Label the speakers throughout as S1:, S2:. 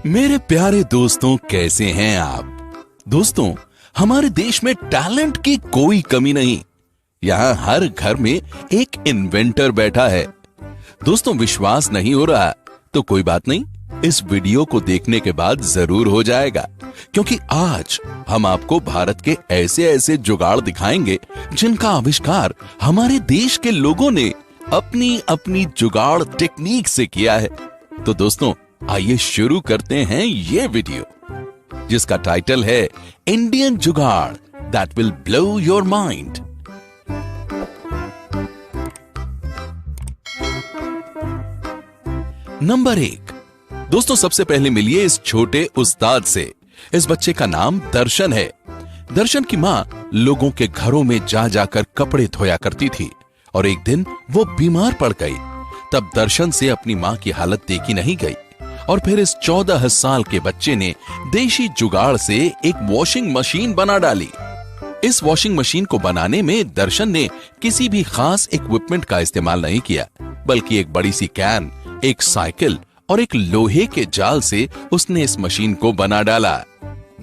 S1: मेरे प्यारे दोस्तों, कैसे हैं आप? दोस्तों, हमारे देश में टैलेंट की कोई कमी नहीं। यहाँ हर घर में एक इन्वेंटर बैठा है। दोस्तों, विश्वास नहीं हो रहा तो कोई बात नहीं, इस वीडियो को देखने के बाद जरूर हो जाएगा, क्योंकि आज हम आपको भारत के ऐसे ऐसे जुगाड़ दिखाएंगे जिनका आविष्कार हमारे देश के लोगों ने अपनी अपनी जुगाड़ टेक्निक से किया है। तो दोस्तों, आइए शुरू करते हैं ये वीडियो, जिसका टाइटल है इंडियन जुगाड़ that will blow your mind. Number 1। दोस्तों, सबसे पहले मिलिए इस छोटे उस्ताद से। इस बच्चे का नाम दर्शन है। दर्शन की मां लोगों के घरों में जा जाकर कपड़े धोया करती थी और एक दिन वो बीमार पड़ गई। तब दर्शन से अपनी मां की हालत देखी नहीं गई और फिर इस 14 साल के बच्चे ने देशी जुगाड़ से एक वॉशिंग मशीन बना डाली। इस वॉशिंग मशीन को बनाने में दर्शन ने किसी भी खास इक्विपमेंट का इस्तेमाल नहीं किया, बल्कि एक बड़ी सी कैन, एक साइकिल और एक लोहे के जाल से उसने इस मशीन को बना डाला।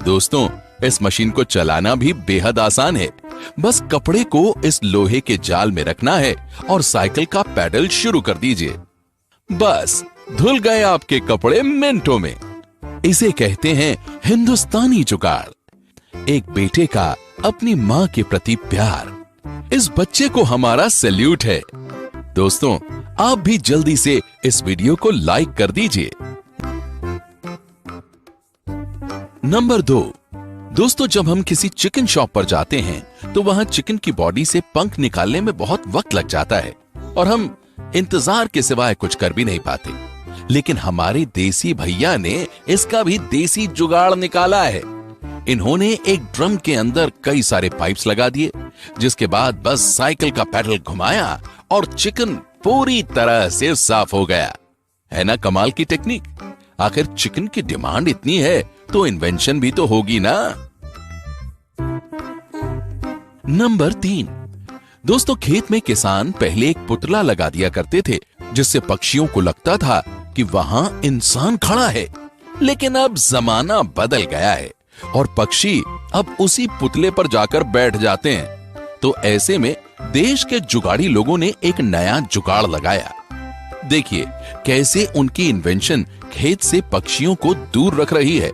S1: दोस्तों, इस मशीन को चलाना भी बेहद आसान है। बस कपड़े को इस लोहे के जाल में रखना है और साइकिल का पैडल शुरू कर दीजिए। बस धुल गए आपके कपड़े मिनटों में। इसे कहते हैं हिंदुस्तानी जुगाड़। एक बेटे का अपनी मां के प्रति प्यार। इस बच्चे को हमारा सैल्यूट है। दोस्तों, आप भी जल्दी से इस वीडियो को लाइक कर दीजिए। नंबर 2। दोस्तों, जब हम किसी चिकन शॉप पर जाते हैं तो वहां चिकन की बॉडी से पंख निकालने में बहुत वक्त लग जाता है और हम इंतजार के सिवाय कुछ कर भी नहीं पाते। लेकिन हमारे देसी भैया ने इसका भी देसी जुगाड़ निकाला है। इन्होंने एक ड्रम के अंदर कई सारे पाइप्स लगा दिए, जिसके बाद बस साइकिल का पैडल घुमाया और चिकन पूरी तरह से साफ हो गया। है ना कमाल की टेक्निक? आखिर चिकन की डिमांड इतनी है तो इन्वेंशन भी तो होगी ना। नंबर 3। दोस्तों, खेत में किसान पहले एक पुतला लगा दिया करते थे, जिससे पक्षियों को लगता था कि वहां इंसान खड़ा है। लेकिन अब जमाना बदल गया है और पक्षी अब उसी पुतले पर जाकर बैठ जाते हैं। तो ऐसे में देश के जुगाड़ी लोगों ने एक नया जुगाड़ लगाया। देखिए कैसे उनकी इन्वेंशन खेत से पक्षियों को दूर रख रही है।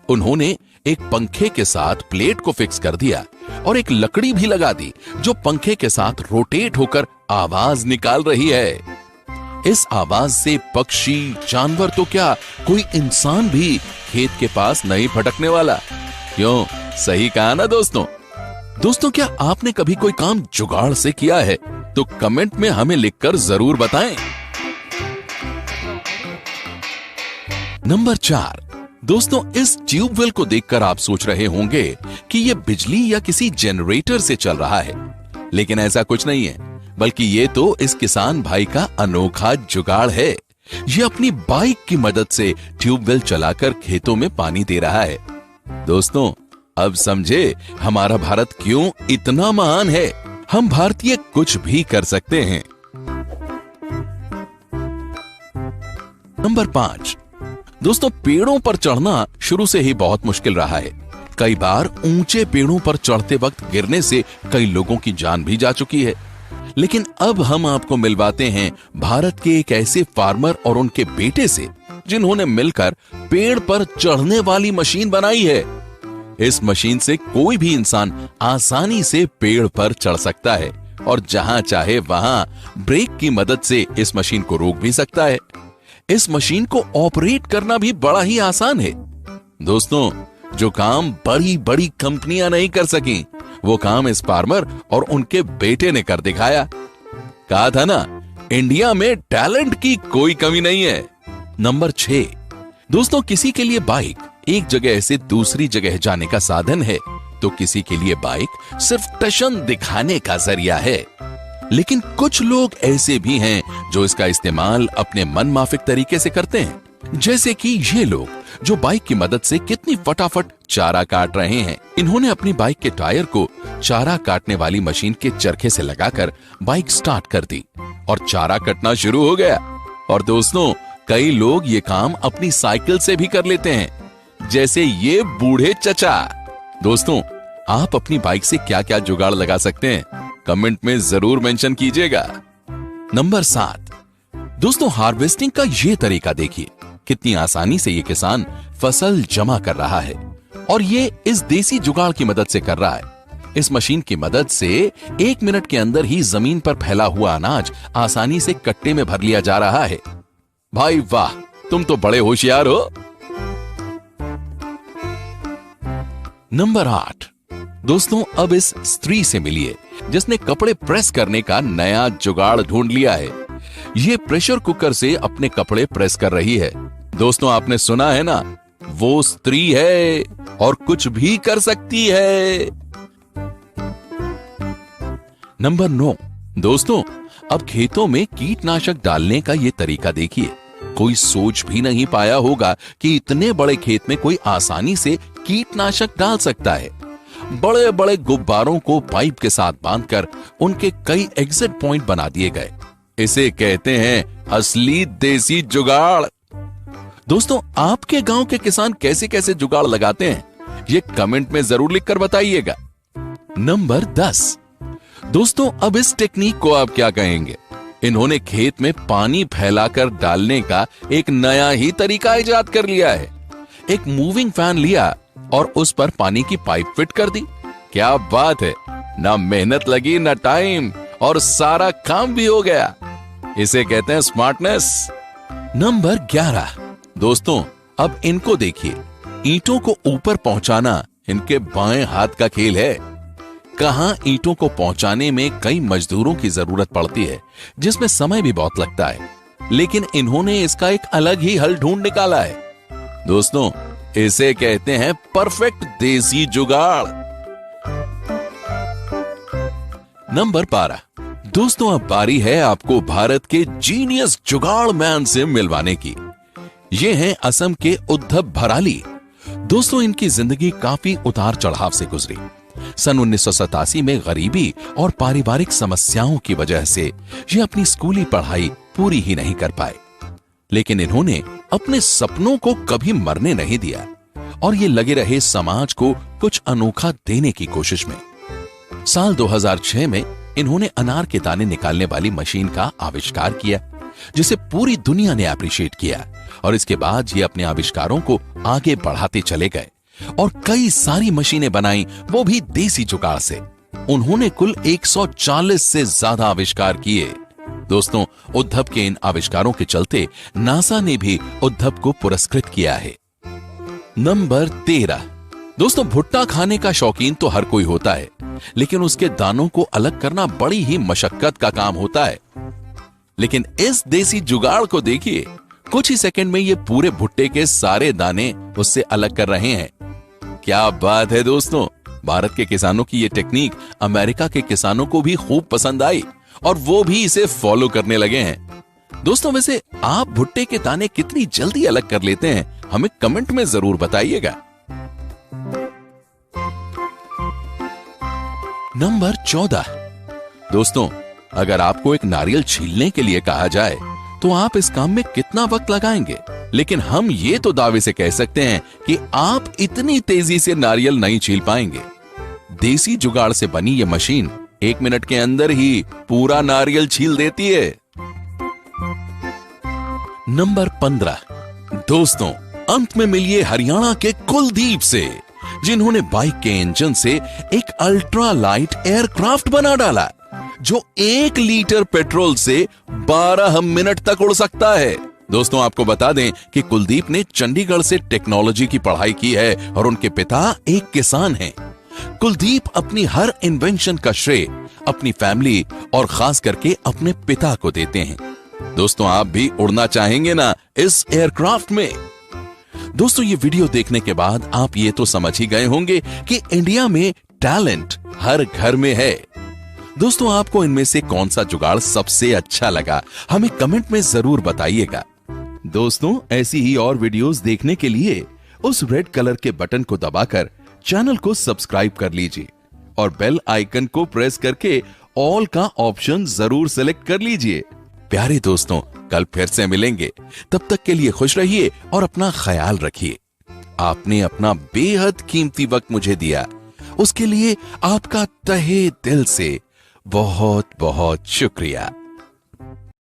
S1: उन्होंने एक पंखे के साथ प्लेट को फिक्स कर दिया और एक लकड़ी भी लगा दी जो पंखे के साथ रोटेट होकर आवाज निकाल रही है। इस आवाज से पक्षी, जानवर तो क्या, कोई इंसान भी खेत के पास नहीं भटकने वाला। क्यों? सही कहा ना दोस्तों? दोस्तों, क्या आपने कभी कोई काम जुगाड़ से किया है? तो कमेंट में हमें लिखकर जरूर बताएं। नंबर 4। दोस्तों, इस ट्यूबवेल को देखकर आप सोच रहे होंगे कि यह बिजली या किसी जनरेटर से चल रहा है, लेकिन ऐसा कुछ नहीं है, बल्कि ये तो इस किसान भाई का अनोखा जुगाड़ है। ये अपनी बाइक की मदद से ट्यूबवेल चलाकर खेतों में पानी दे रहा है। दोस्तों, अब समझे हमारा भारत क्यों इतना महान है। हम भारतीय कुछ भी कर सकते हैं। नंबर 5। दोस्तों, पेड़ों पर चढ़ना शुरू से ही बहुत मुश्किल रहा है। कई बार ऊंचे पेड़ों पर चढ़ते वक्त गिरने से कई लोगों की जान भी जा चुकी है। लेकिन अब हम आपको मिलवाते हैं भारत के एक ऐसे फार्मर और उनके बेटे से, जिन्होंने मिलकर पेड़ पर चढ़ने वाली मशीन बनाई है। इस मशीन से कोई भी इंसान आसानी से पेड़ पर चढ़ सकता है और जहां चाहे वहां ब्रेक की मदद से इस मशीन को रोक भी सकता है। इस मशीन को ऑपरेट करना भी बड़ा ही आसान है। दोस्तों, जो काम बड़ी बड़ी कंपनियां नहीं कर सकी, वो काम इस फार्मर और उनके बेटे ने कर दिखाया। कहा था ना, इंडिया में टैलेंट की कोई कमी नहीं है। नंबर 6। दोस्तों, किसी के लिए बाइक एक जगह से दूसरी जगह जाने का साधन है, तो किसी के लिए बाइक सिर्फ टशन दिखाने का जरिया है। लेकिन कुछ लोग ऐसे भी हैं जो इसका इस्तेमाल अपने मनमाफिक तरीके से करते हैं, जैसे कि ये लोग जो बाइक की मदद से कितनी फटाफट चारा काट रहे हैं। इन्होंने अपनी बाइक के टायर को चारा काटने वाली मशीन के चरखे से लगाकर बाइक स्टार्ट कर दी और चारा कटना शुरू हो गया। और दोस्तों, कई लोग ये काम अपनी साइकिल से भी कर लेते हैं, जैसे ये बूढ़े चचा। दोस्तों, आप अपनी बाइक से क्या क्या जुगाड़ लगा सकते हैं, कमेंट में जरूर मेंशन कीजिएगा। नंबर 7, दोस्तों हार्वेस्टिंग का ये तरीका देखिए, कितनी आसानी से ये किसान फसल जमा कर रहा है, और ये इस देसी जुगाड़ की मदद से कर रहा है। इस मशीन की मदद से 1 मिनट के अंदर ही जमीन पर फैला हुआ अनाज आसानी से कट्टे में भर लिया जा रहा है। भाई वाह, तुम तो बड़े होशियार हो। नंबर 8, दोस्तों अब इस स्त्री से मिलिए जिसने कपड़े प्रेस करने का नया जुगाड़ ढूंढ लिया है। ये प्रेशर कुकर से अपने कपड़े प्रेस कर रही है। दोस्तों, आपने सुना है ना, वो स्त्री है और कुछ भी कर सकती है। नंबर 9, दोस्तों अब खेतों में कीटनाशक डालने का ये तरीका देखिए। कोई सोच भी नहीं पाया होगा कि इतने बड़े खेत में कोई आसानी से कीटनाशक डाल सकता है। बड़े बड़े गुब्बारों को पाइप के साथ बांधकर उनके कई एग्जिट पॉइंट बना दिए गए। इसे कहते हैं असली देसी जुगाड़। दोस्तों, आपके गांव के किसान कैसे कैसे जुगाड़ लगाते हैं, ये कमेंट में जरूर लिखकर बताइएगा। नंबर 10, दोस्तों अब इस टेक्निक को आप क्या कहेंगे? इन्होंने खेत में पानी फैलाकर डालने का एक नया ही तरीका इजाद कर लिया है। एक मूविंग फैन लिया और उस पर पानी की पाइप फिट कर दी। क्या बात है, ना मेहनत लगी ना टाइम, और सारा काम भी हो गया। इसे कहते हैं स्मार्टनेस। नंबर 11, दोस्तों अब इनको देखिए, ईंटों को ऊपर पहुंचाना इनके बाएं हाथ का खेल है। कहां ईंटों को पहुंचाने में कई मजदूरों की जरूरत पड़ती है, जिसमें समय भी बहुत लगता है, लेकिन इन्होंने इसका एक अलग ही हल ढूंढ निकाला है। दोस्तों, इसे कहते हैं परफेक्ट देसी जुगाड़। नंबर 12, दोस्तों अब बारी है आपको भारत के जीनियस जुगाड़ मैन से मिलवाने की। ये हैं असम के उद्धव भराली। दोस्तों, इनकी जिंदगी काफी उतार चढ़ाव से गुजरी। सन 1987 में गरीबी और पारिवारिक समस्याओं की वजह से ये अपनी स्कूली पढ़ाई पूरी ही नहीं कर पाए, लेकिन इन्होंने अपने सपनों को कभी मरने नहीं दिया और ये लगे रहे समाज को कुछ अनोखा देने की कोशिश में। साल 2006 में इन्होंने अनार के दाने निकालने वाली मशीन का आविष्कार किया, जिसे पूरी दुनिया ने अप्रिशिएट किया, और इसके बाद ये अपने आविष्कारों को आगे बढ़ाते चले गए और कई सारी मशीनें बनाई, वो भी देसी जुगाड़ से। उन्होंने कुल 140 से ज्यादा आविष्कार किए। दोस्तों, उद्धव के इन आविष्कारों के चलते नासा ने भी उद्धव को पुरस्कृत किया है। नंबर 13, दोस्तों भुट्टा खाने का शौकीन तो हर कोई होता है, लेकिन उसके दानों को अलग करना बड़ी ही मशक्कत का काम होता है। लेकिन इस देसी जुगाड़ को देखिए, कुछ ही सेकंड में ये पूरे भुट्टे के सारे दाने उससे अलग कर रहे हैं। क्या बात है दोस्तों, भारत के किसानों की ये टेक्निक अमेरिका के किसानों को भी खूब पसंद आई और वो भी इसे फॉलो करने लगे हैं। दोस्तों, वैसे आप भुट्टे के दाने कितनी जल्दी अलग कर लेते हैं, हमें कमेंट में जरूर बताइएगा। नंबर 14, दोस्तों अगर आपको एक नारियल छीलने के लिए कहा जाए तो आप इस काम में कितना वक्त लगाएंगे? लेकिन हम ये तो दावे से कह सकते हैं कि आप इतनी तेजी से नारियल नहीं छील पाएंगे। देसी जुगाड़ से बनी ये मशीन 1 मिनट के अंदर ही पूरा नारियल छील देती है। नंबर 15, दोस्तों अंत में मिलिए हरियाणा के कुलदीप से, जिन्होंने बाइक के इंजन से एक अल्ट्रा लाइट एयरक्राफ्ट बना डाला जो 1 लीटर पेट्रोल से 12 मिनट तक उड़ सकता है। दोस्तों आपको बता दें कि कुलदीप ने चंडीगढ़ से टेक्नोलॉजी की पढ़ाई की है और उनके पिता एक किसान हैं। कुलदीप अपनी हर इन्वेंशन का श्रेय अपनी फैमिली और खास करके अपने पिता को देते हैं। दोस्तों आप भी उड़ना चाहेंगे ना इस एयरक्राफ्ट में? दोस्तों ये वीडियो देखने के बाद आप ये तो समझ ही गए होंगे कि इंडिया में टैलेंट हर घर में है। दोस्तों आपको इनमें से कौन सा जुगाड़ सबसे अच्छा लगा, हमें कमेंट में जरूर बताइएगा। दोस्तों ऐसी ही और वीडियोस देखने के लिए उस रेड कलर के बटन को दबाकर चैनल को सब्सक्राइब कर लीजिए और बेल आइकन को प्रेस करके ऑल का ऑप्शन जरूर सेलेक्ट कर लीजिए। प्यारे दोस्तों कल फिर से मिलेंगे। तब तक के लिए खुश रहिए और अपना ख्याल रखिए। आपने अपना बेहद कीमती वक्त मुझे दिया, उसके लिए आपका तहे दिल से बहुत बहुत शुक्रिया।